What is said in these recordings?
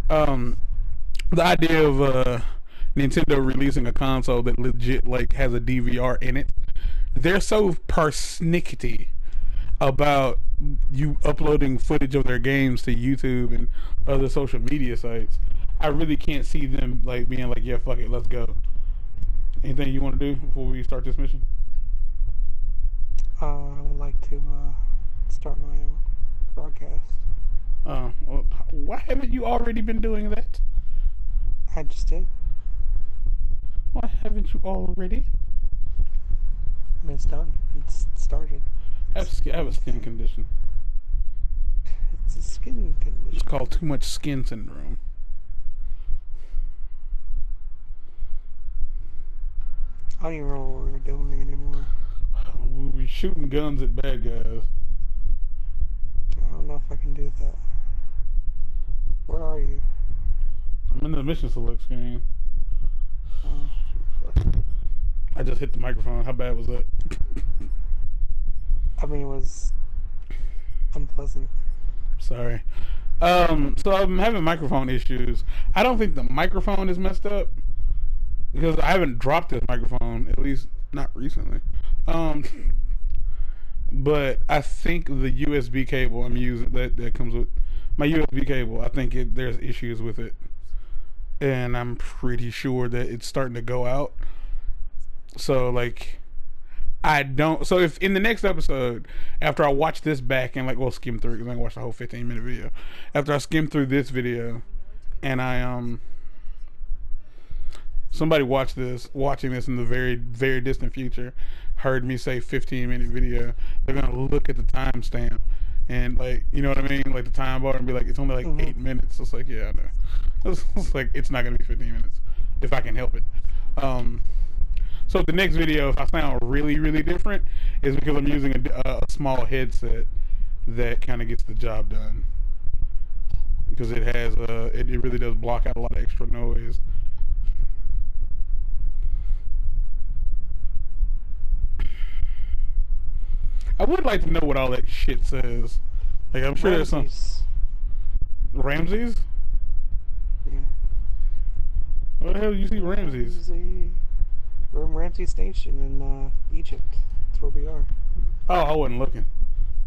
The idea of Nintendo releasing a console that legit like has a DVR in it, they're so persnickety about you uploading footage of their games to YouTube and other social media sites. I really can't see them like being like, yeah, fuck it, let's go. Anything you want to do before we start this mission? I would like to start my broadcast. Well, why haven't you already been doing that? I just did. Why haven't you already? I mean, it's done. It's started. I have a skin condition. It's a skin condition. It's called too much skin syndrome. I don't even know what we were doing anymore. We were shooting guns at bad guys. I don't know if I can do that. Where are you? I'm in the mission select screen. Oh. I just hit the microphone. How bad was that? I mean, it was unpleasant. Sorry. So I'm having microphone issues. I don't think the microphone is messed up because I haven't dropped this microphone, at least not recently. But I think the USB cable I'm using that comes with my USB cable, I think there's issues with it, and I'm pretty sure that it's starting to go out. So like, so if in the next episode, after I watch this back and like, we'll skim through it, because I can watch the whole 15-minute video. After I skim through this video, and somebody watching this in the very, very distant future, heard me say 15-minute video, they're gonna look at the timestamp and like, you know what I mean, like the time bar, and be like, it's only like 8 minutes. It's like, yeah, I know. It's like, it's not gonna be 15 minutes if I can help it. So the next video, if I sound really, really different, is because I'm using a small headset that kind of gets the job done, because it has it really does block out a lot of extra noise. I would like to know what all that shit says. Like, I'm sure there's some Ramses. Yeah. What the hell do you see Ramses? We're in Ramses Station in Egypt. That's where we are. Oh, I wasn't looking.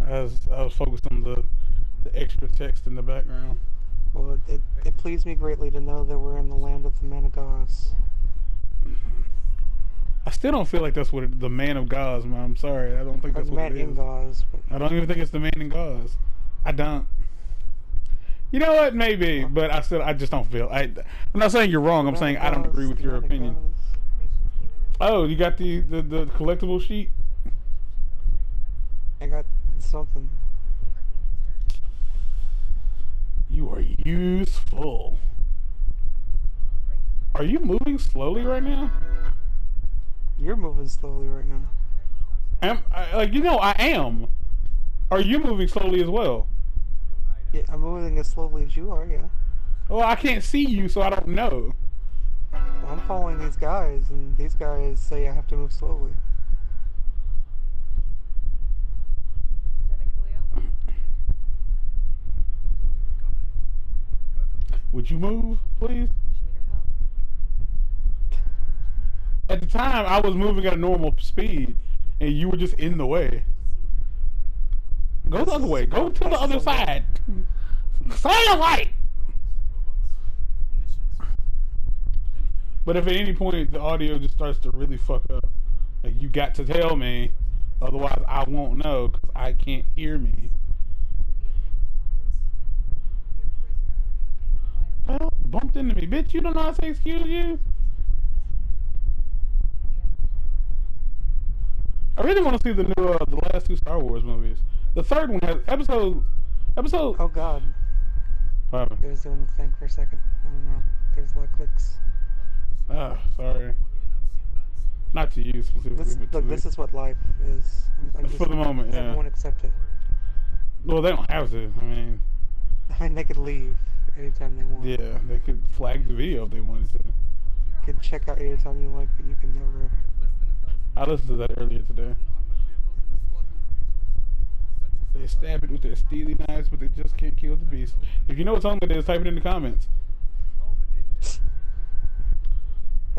I was focused on the extra text in the background. Well, it pleased me greatly to know that we're in the land of the man of Gauze. I still don't feel like that's what the man of Gauze, man. I'm sorry. I don't think that's what it is. Man in Gauze. I don't even think it's the man in Gauze. I don't. You know what? Maybe, but I just don't feel. I'm not saying you're wrong. I'm saying I don't agree with your opinion. Oh, you got the collectible sheet? I got something. You are useful. Are you moving slowly right now? You're moving slowly right now. I am. Are you moving slowly as well? Yeah, I'm moving as slowly as you are, yeah. Well, I can't see you, so I don't know. Well, I'm following these guys, and these guys say I have to move slowly. Would you move, please? At the time, I was moving at a normal speed, and you were just in the way. Go the other way. Go to the other side. Stay right. But if at any point the audio just starts to really fuck up, like, you got to tell me, otherwise I won't know because I can't hear me. Well, bumped into me, bitch. You don't know how to say excuse you. I really want to see the new, the last 2 Star Wars movies. The third one has episode. Oh God. What happened? It was doing the thing for a second. I don't know. There's a lot of clicks. Ah, sorry. Not to you specifically. This is what life is. For the moment, yeah. Everyone accept it. Well, they don't have to. I mean, they could leave anytime they want. Yeah, they could flag the video if they wanted to. You could check out anytime you like, but you can never. I listened to that earlier today. They stab it with their steely knives, but they just can't kill the beast. If you know what song it is, type it in the comments.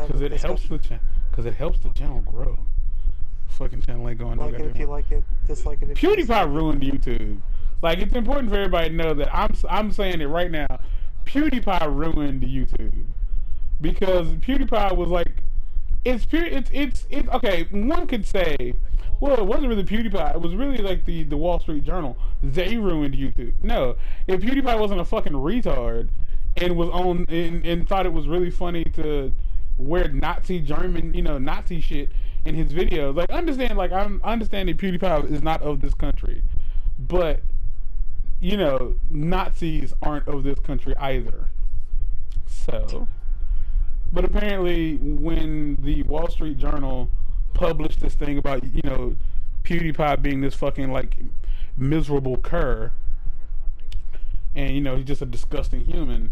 Because it helps the channel grow. Fucking channel ain't going like no it if you like it, dislike it if you dislike PewDiePie ruined YouTube. Like, it's important for everybody to know that I'm saying it right now. PewDiePie ruined YouTube because PewDiePie was like, it's okay. One could say, well, it wasn't really PewDiePie. It was really like the Wall Street Journal. They ruined YouTube. No, if PewDiePie wasn't a fucking retard and was on and thought it was really funny to wear Nazi German, Nazi shit in his videos. Like, understand, like, I'm understanding PewDiePie is not of this country, but Nazis aren't of this country either. So, but apparently, when the Wall Street Journal published this thing about PewDiePie being this fucking like miserable cur, and he's just a disgusting human.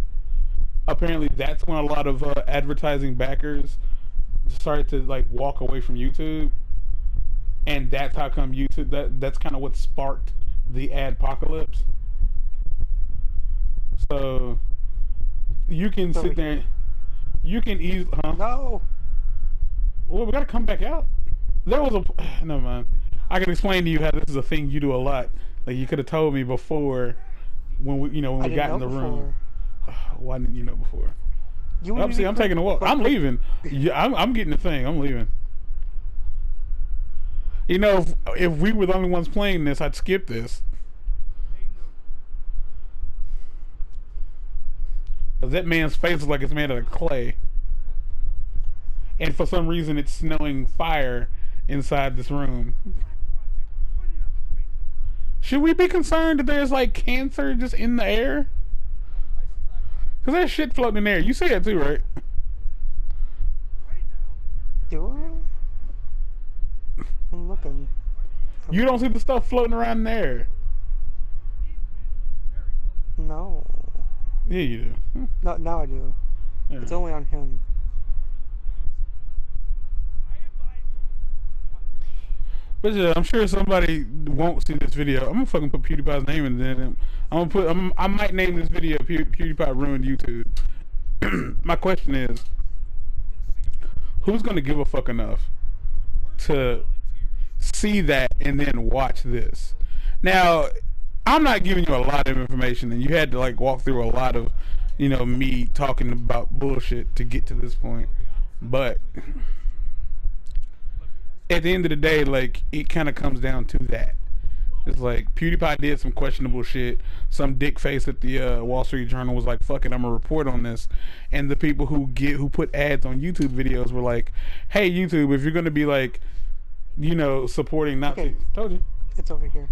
Apparently, that's when a lot of advertising backers started to like walk away from YouTube, and that's how come YouTube. That's kind of what sparked the adpocalypse. So you can sit there. You can easily. Huh? No. Well, we gotta come back out. There was a. Never mind. I can explain to you how this is a thing you do a lot. Like, you could have told me before when we got in the room. Why didn't you know before? See, I'm taking a walk. I'm leaving. Yeah, I'm getting the thing. I'm leaving. If we were the only ones playing this, I'd skip this. Because that man's face is like it's made out of clay. And for some reason, it's snowing fire inside this room. Should we be concerned that there's like cancer just in the air? Because there's shit floating in there. You see it too, right? Do I? I'm looking. You don't see the stuff floating around in there? No. Yeah, you do. No, now I do. Yeah. It's only on him. But yeah, I'm sure somebody won't see this video. I'm gonna fucking put PewDiePie's name in there. I might name this video PewDiePie ruined YouTube. My question is, who's gonna give a fuck enough to see that and then watch this? Now, I'm not giving you a lot of information, and you had to like walk through a lot of, me talking about bullshit to get to this point. But at the end of the day, like, it kind of comes down to that. It's like PewDiePie did some questionable shit. Some dick face at the Wall Street Journal was like, "Fuck it, I'm gonna report on this." And the people who put ads on YouTube videos were like, "Hey, YouTube, if you're gonna be like, supporting Nazis," okay. Told you, it's over here.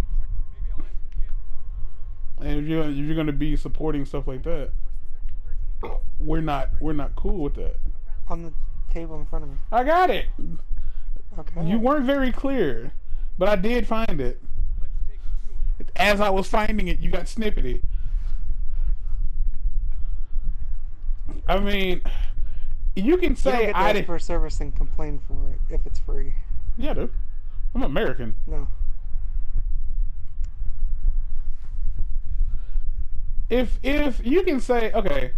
And if you're gonna be supporting stuff like that, we're not cool with that. On the table in front of me. I got it. Okay. You weren't very clear, but I did find it. As I was finding it, you got snippety. I mean, you can say I did for service and complain for it if it's free. Yeah, dude. I'm American. No. If you can say, okay,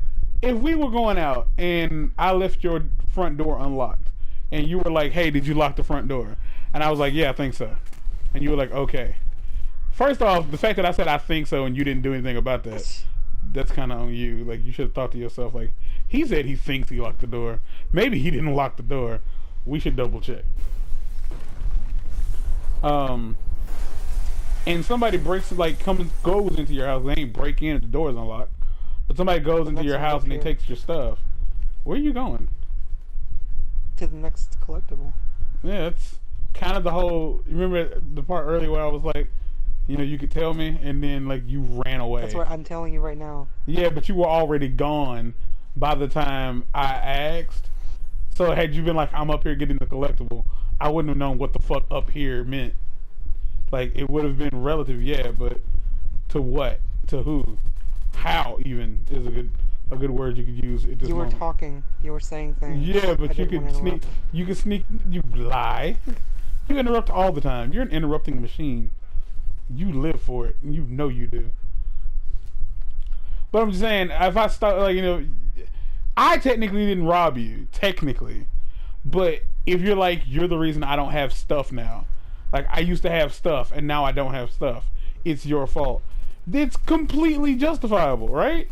if we were going out and I left your front door unlocked, and you were like, "Hey, did you lock the front door?" And I was like, "Yeah, I think so." And you were like, "Okay." First off, the fact that I said I think so and you didn't do anything about that, that's kind of on you. Like, you should have thought to yourself, like, he said he thinks he locked the door. Maybe he didn't lock the door. We should double check. And somebody goes into your house. They ain't break in if the door's unlocked. But somebody goes into your house and they takes your stuff. Where are you going? To the next collectible. Yeah, it's kind of the whole. You remember the part earlier where I was like, you could tell me, and then like you ran away. That's what I'm telling you right now. Yeah, but you were already gone by the time I asked. So had you been like, "I'm up here getting the collectible," I wouldn't have known what the fuck up here meant. Like, it would have been relative, yeah, but to what? To who? How even is a good word you could use at this moment. You were talking. You were saying things. Yeah, but you could sneak. You could sneak. You lie. You interrupt all the time. You're an interrupting machine. You live for it, and you know you do. But I'm just saying, if I start, like, I technically didn't rob you, technically. But if you're like, you're the reason I don't have stuff now. Like, I used to have stuff, and now I don't have stuff. It's your fault. It's completely justifiable, right?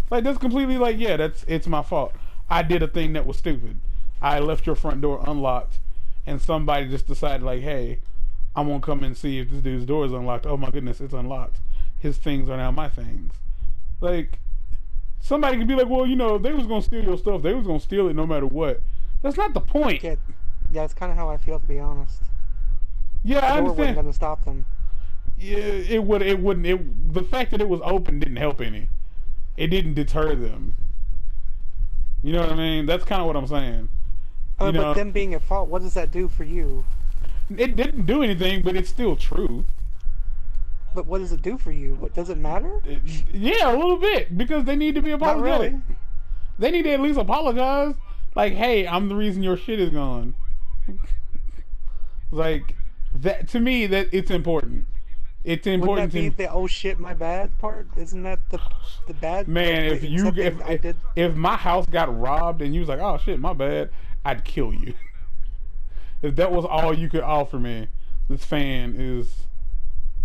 Like, that's completely like, yeah, it's my fault. I did a thing that was stupid. I left your front door unlocked, and somebody just decided, like, hey, I'm gonna come and see if this dude's door is unlocked. Oh my goodness, it's unlocked. His things are now my things. Like, somebody could be like, well, you know, they was gonna steal your stuff. They was gonna steal it no matter what. That's not the point. Yeah, it's kind of how I feel, to be honest. Yeah, I understand. Wasn't gonna stop them. Yeah, it wouldn't. The fact that it was open didn't help any. It didn't deter them. You know what I mean? That's kind of what I'm saying. But them being at fault, what does that do for you? It didn't do anything, but it's still true. But what does it do for you? What, does it matter? Yeah, a little bit, because they need to be apologetic. Not really. They need to at least apologize. Like, hey, I'm the reason your shit is gone. Like, that to me, that it's important. It's important. Wouldn't that be the oh shit my bad part? Isn't that the bad? Man, if my house got robbed and you was like, oh shit my bad, I'd kill you. If that was all you could offer me. This fan is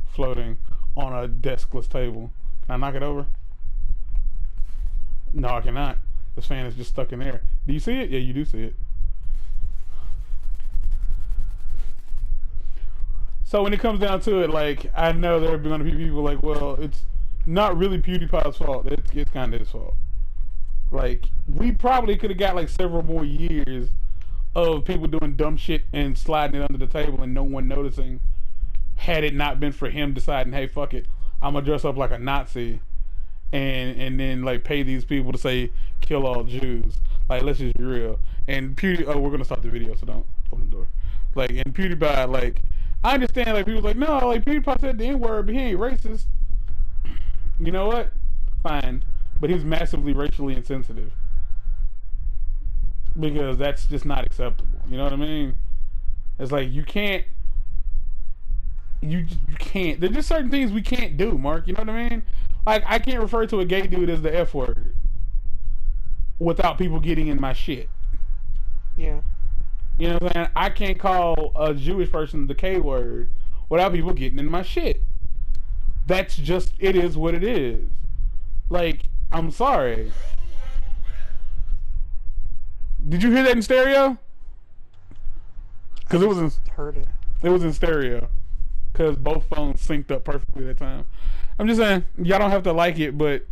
floating on a deskless table. Can I knock it over? No, I cannot. This fan is just stuck in there. Do you see it? Yeah, you do see it. So when it comes down to it, like, I know there are going to be people like, well, it's not really PewDiePie's fault. It's kind of his fault. Like, we probably could have got like several more years of people doing dumb shit and sliding it under the table and no one noticing, had it not been for him deciding, hey, fuck it, I'm gonna dress up like a Nazi and then like pay these people to say kill all Jews. Like, let's just be real. And we're gonna stop the video, so don't open the door. Like, and PewDiePie, like, I understand, like, people like, no, like, PewDiePie said the N-word, but he ain't racist. You know what? Fine. But he's massively racially insensitive. Because that's just not acceptable. You know what I mean? It's like, you can't, there's just certain things we can't do, Mark. You know what I mean? Like, I can't refer to a gay dude as the F word without people getting in my shit. Yeah. You know what I'm saying? I can't call a Jewish person the K word without people getting in my shit. That's just, it is what it is. Like, I'm sorry. Did you hear that in stereo? Because it was in, heard it. It was in stereo. Because both phones synced up perfectly that time. I'm just saying, y'all don't have to like it, but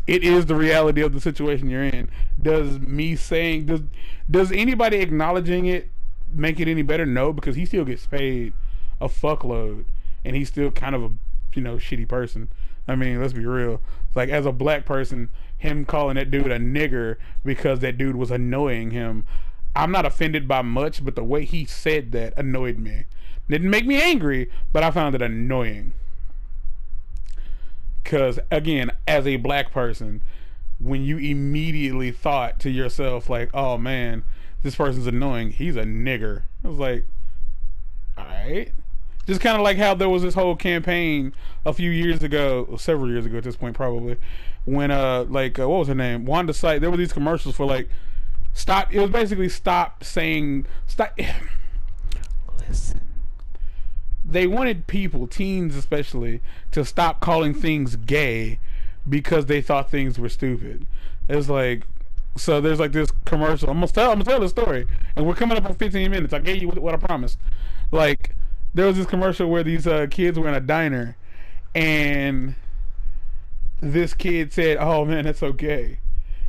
it is the reality of the situation you're in. Does me saying, does anybody acknowledging it make it any better? No, because he still gets paid a fuckload, and he's still kind of a, you know, shitty person. I mean, let's be real. Like, as a black person, him calling that dude a nigger because that dude was annoying him, I'm not offended by much, but the way he said that annoyed me. Didn't make me angry, but I found it annoying. Because, again, as a black person, when you immediately thought to yourself, like, oh man, this person's annoying, he's a nigger. I was like, alright. Just kind of like how there was this whole campaign a few years ago, several years ago at this point probably, when, what was her name? Wanda Sykes, there were these commercials for, like, stop, it was basically stop saying, stop, listen. They wanted people, teens especially, to stop calling things gay because they thought things were stupid. It's like, so there's like this commercial. I'm gonna tell the story, and we're coming up on 15 minutes. I gave you what I promised. Like, there was this commercial where these kids were in a diner, and this kid said, "Oh man, that's so gay."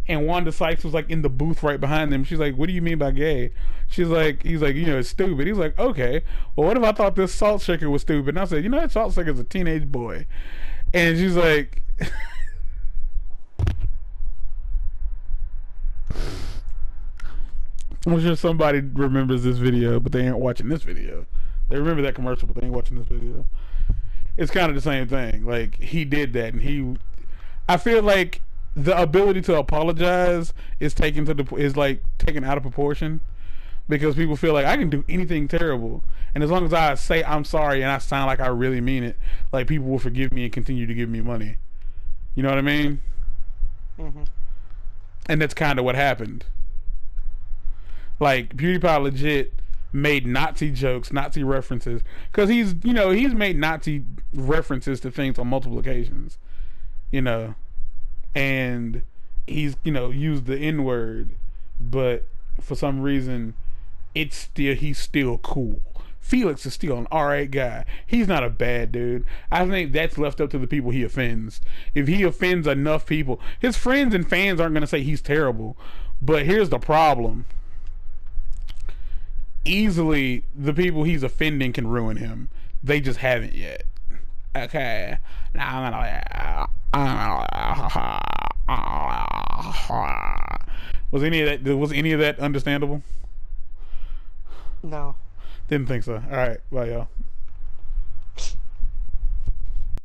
And Wanda Sykes was like in the booth right behind them. She's like, "What do you mean by gay?" She's like, he's like, you know, it's stupid. He's like, okay, well, what if I thought this salt shaker was stupid? And I said, you know, that salt shaker's a teenage boy. And she's like, I'm sure somebody remembers this video, but they ain't watching this video. They remember that commercial, but they ain't watching this video. It's kind of the same thing. Like, he did that, and I feel like the ability to apologize is taken out of proportion, because people feel like I can do anything terrible, and as long as I say I'm sorry and I sound like I really mean it, like, people will forgive me and continue to give me money. You know what I mean? Mm-hmm. And that's kind of what happened. Like, PewDiePie legit made Nazi jokes, Nazi references, because he's made Nazi references to things on multiple occasions, and he's used the N-word, but for some reason he's still cool. Felix is still an alright guy. He's not a bad dude. I think that's left up to the people he offends. If he offends enough people, his friends and fans aren't going to say he's terrible. But here's the problem. Easily, the people he's offending can ruin him. They just haven't yet. Okay. Was any of that understandable? No. Didn't think so. All right. Bye, y'all.